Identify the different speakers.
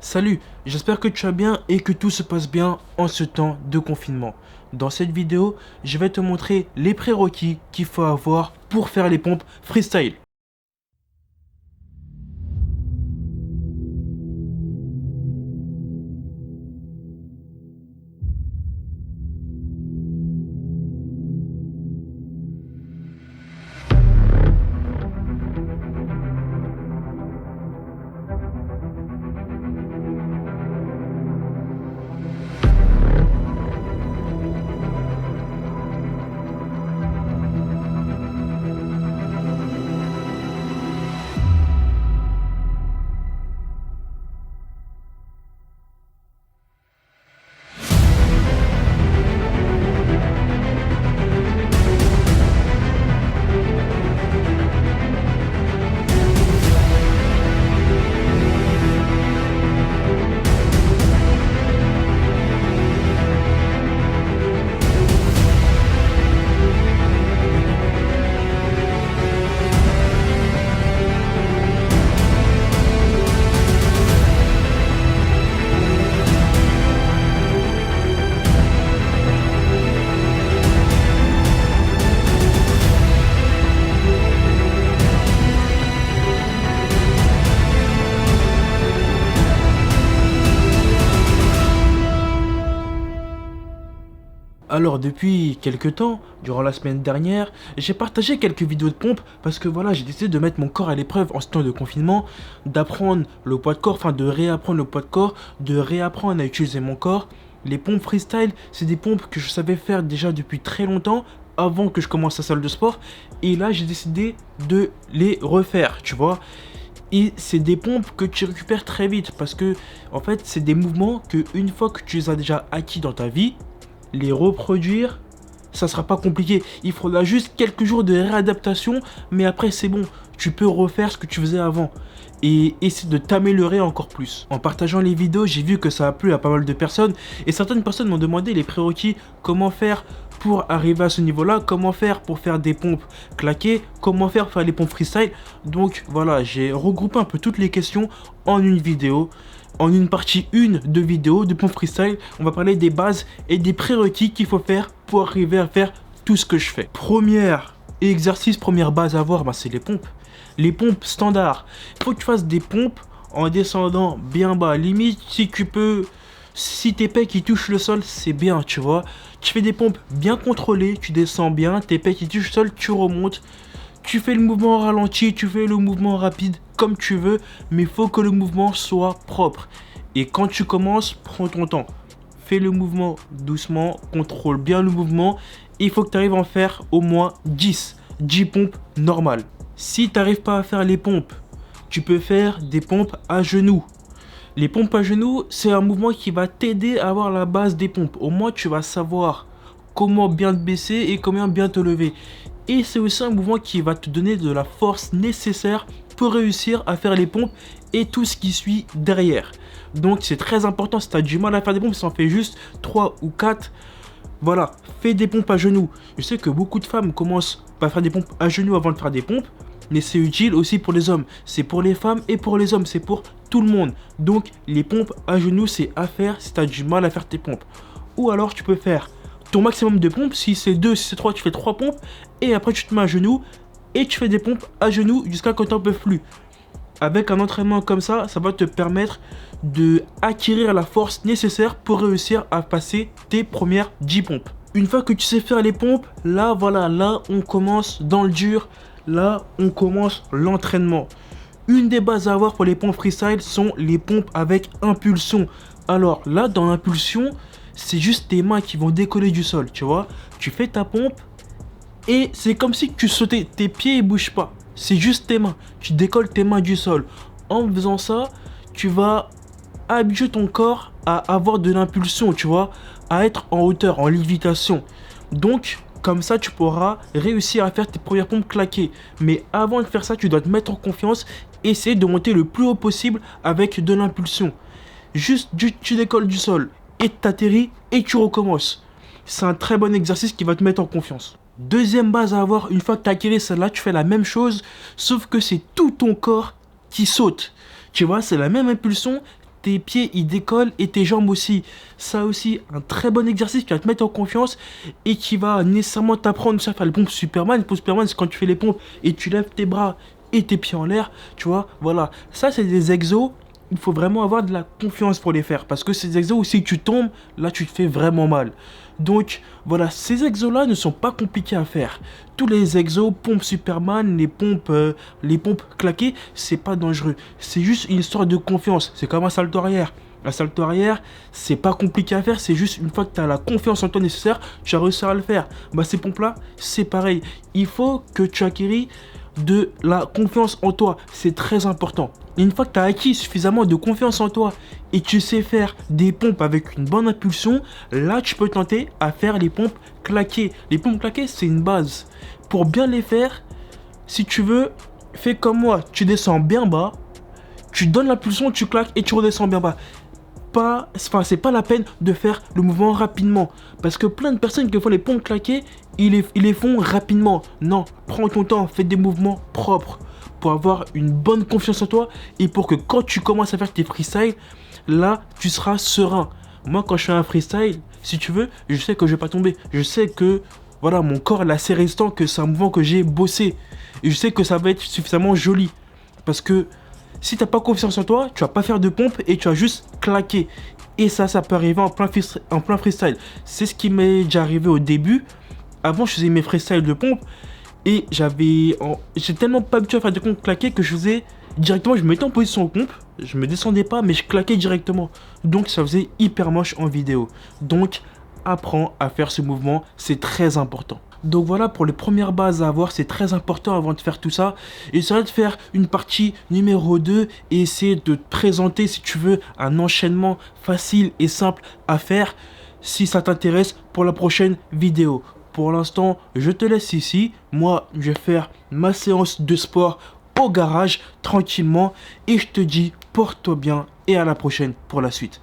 Speaker 1: Salut, j'espère que tu vas bien et que tout se passe bien en ce temps de confinement. Dans cette vidéo, je vais te montrer les prérequis qu'il faut avoir pour faire les pompes freestyle. Alors depuis quelques temps, durant la semaine dernière, j'ai partagé quelques vidéos de pompe parce que voilà, j'ai décidé de mettre mon corps à l'épreuve en ce temps de confinement, d'apprendre le poids de corps, enfin de réapprendre le poids de corps, de réapprendre à utiliser mon corps. Les pompes freestyle, c'est des pompes que je savais faire déjà depuis très longtemps, avant que je commence la salle de sport, et là j'ai décidé de les refaire, tu vois. Et c'est des pompes que tu récupères très vite parce que en fait c'est des mouvements que une fois que tu les as déjà acquis dans ta vie, les reproduire, ça sera pas compliqué. Il faudra juste quelques jours de réadaptation, mais après c'est bon, tu peux refaire ce que tu faisais avant et essayer de t'améliorer encore plus. En partageant les vidéos, j'ai vu que ça a plu à pas mal de personnes et certaines personnes m'ont demandé les prérequis, comment faire pour arriver à ce niveau-là, comment faire pour faire des pompes claquées, comment faire pour faire les pompes freestyle. Donc voilà, j'ai regroupé un peu toutes les questions en une vidéo. En une partie 1 de vidéo de pompes freestyle, on va parler des bases et des prérequis qu'il faut faire pour arriver à faire tout ce que je fais. Premier exercice, première base à avoir, c'est les pompes. Les pompes standards. Il faut que tu fasses des pompes en descendant bien bas. Limite, si tu peux, si tes pecs qui touchent le sol, c'est bien, tu vois. Tu fais des pompes bien contrôlées, tu descends bien, tes pecs qui touchent le sol, tu remontes. Tu fais le mouvement ralenti, tu fais le mouvement rapide, comme tu veux, mais il faut que le mouvement soit propre. Et quand tu commences, prends ton temps. Fais le mouvement doucement, contrôle bien le mouvement. Il faut que tu arrives à en faire au moins 10 pompes normales. Si tu n'arrives pas à faire les pompes, tu peux faire des pompes à genoux. Les pompes à genoux, c'est un mouvement qui va t'aider à avoir la base des pompes. Au moins, tu vas savoir comment bien te baisser et comment bien te lever. Et c'est aussi un mouvement qui va te donner de la force nécessaire pour réussir à faire les pompes et tout ce qui suit derrière. Donc c'est très important, si tu as du mal à faire des pompes, si tu en fais juste 3 ou 4, voilà, fais des pompes à genoux. Je sais que beaucoup de femmes commencent par faire des pompes à genoux avant de faire des pompes, mais c'est utile aussi pour les hommes. C'est pour les femmes et pour les hommes, c'est pour tout le monde. Donc les pompes à genoux, c'est à faire si tu as du mal à faire tes pompes. Ou alors tu peux faire ton maximum de pompes, si c'est 2, si c'est 3, tu fais 3 pompes, et après tu te mets à genoux, et tu fais des pompes à genoux jusqu'à quand tu n'en peux plus. Avec un entraînement comme ça va te permettre de acquérir la force nécessaire pour réussir à passer tes premières 10 pompes. Une fois que tu sais faire les pompes, là voilà, là on commence dans le dur, là on commence l'entraînement. Une des bases à avoir pour les pompes freestyle sont les pompes avec impulsion. Alors là, dans l'impulsion, c'est juste tes mains qui vont décoller du sol, tu vois. Tu fais ta pompe et c'est comme si tu sautais, tes pieds ne bougent pas. C'est juste tes mains, tu décolles tes mains du sol. En faisant ça, tu vas habituer ton corps à avoir de l'impulsion, tu vois, à être en hauteur, en lévitation. Donc, comme ça, tu pourras réussir à faire tes premières pompes claquées. Mais avant de faire ça, tu dois te mettre en confiance, essayer de monter le plus haut possible avec de l'impulsion. Juste, tu décolles du sol et t'atterris et tu recommences. C'est un très bon exercice qui va te mettre en confiance. Deuxième base à avoir, une fois que tu as acquis celle-là, tu fais la même chose, sauf que c'est tout ton corps qui saute. Tu vois, c'est la même impulsion, tes pieds ils décollent et tes jambes aussi. Ça aussi, un très bon exercice qui va te mettre en confiance et qui va nécessairement t'apprendre à faire les pompes Superman. Les pompes Superman, c'est quand tu fais les pompes et tu lèves tes bras et tes pieds en l'air, tu vois. Voilà, ça c'est des exos. Il faut vraiment avoir de la confiance pour les faire. Parce que ces exos, si tu tombes, là tu te fais vraiment mal. Donc voilà, ces exos-là ne sont pas compliqués à faire. Tous les exos, pompes Superman, les pompes claquées, c'est pas dangereux. C'est juste une histoire de confiance. C'est comme un salto arrière. Un salto arrière, c'est pas compliqué à faire. C'est juste une fois que tu as la confiance en toi nécessaire, tu as réussi à le faire. Bah ces pompes-là, c'est pareil. Il faut que tu acquéris de la confiance en toi. C'est très important. Et une fois que tu as acquis suffisamment de confiance en toi et tu sais faire des pompes avec une bonne impulsion, là tu peux tenter à faire les pompes claquées. Les pompes claquées, c'est une base. Pour bien les faire, si tu veux, fais comme moi. Tu descends bien bas, tu donnes l'impulsion, tu claques et tu redescends bien bas. C'est pas la peine de faire le mouvement rapidement. Parce que plein de personnes qui font les pompes claquées, ils les font rapidement. Non, prends ton temps, fais des mouvements propres pour avoir une bonne confiance en toi et pour que quand tu commences à faire tes freestyles, là, tu seras serein. Moi, quand je fais un freestyle, si tu veux, je sais que je vais pas tomber. Je sais que, voilà, mon corps est assez résistant, que c'est un mouvement que j'ai bossé. Et je sais que ça va être suffisamment joli. Parce que si t'as pas confiance en toi, tu vas pas faire de pompe et tu vas juste claquer. Et ça peut arriver en plein freestyle. C'est ce qui m'est déjà arrivé au début. Avant, je faisais mes freestyles de pompe. Et j'ai tellement pas habitué à faire des pompes claquées que je faisais directement, je me mettais en position de pompe, je me descendais pas, mais je claquais directement. Donc ça faisait hyper moche en vidéo. Donc apprends à faire ce mouvement, c'est très important. Donc voilà pour les premières bases à avoir, c'est très important avant de faire tout ça. Essaye de faire une partie numéro 2 et essayer de te présenter si tu veux un enchaînement facile et simple à faire si ça t'intéresse pour la prochaine vidéo. Pour l'instant, je te laisse ici. Moi, je vais faire ma séance de sport au garage tranquillement. Et je te dis, porte-toi bien et à la prochaine pour la suite.